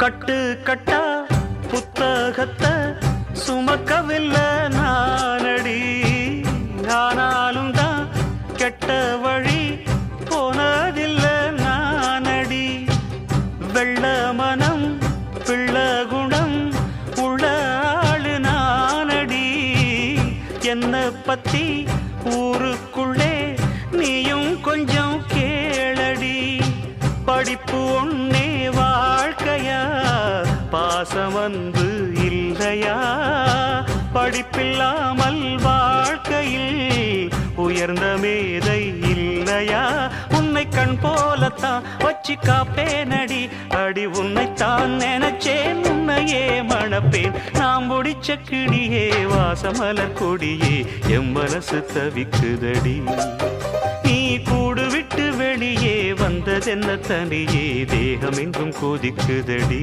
கட்டு கட்டா புத்தகத்தை சுமக்கவில்லை நானடி, ஆனாலும் தான் கெட்ட வழி போனதில்லை நானடி. வெள்ள மனம் பிள்ள குணம் உள்ள ஆளு நானடி. என்ன பத்தி ஊருக்குள்ளே நீயும் கொஞ்சம் கேளடி. படிப்பு ஒன்னே வாழ்க்கையா, பாசம் வந்து இல்லையா? படிப்பில்லாமல் வாழ்க்கையில் உயர்ந்த மேதை இல்லையா? உன்னை கண் போலத்தான் வச்சு காப்பேனடி. அடி உன்னைத்தான் நினைச்சேன், உன்னையே மணப்பேன். நாம் முடிச்ச கிடியே வாசமலர் கொடியே, எம் மனசு தவிக்குதடி. நீ கூடு விட்டு வெளியே வந்ததென்ன தனியே, தேகம் எங்கும் கொதிக்குதடி.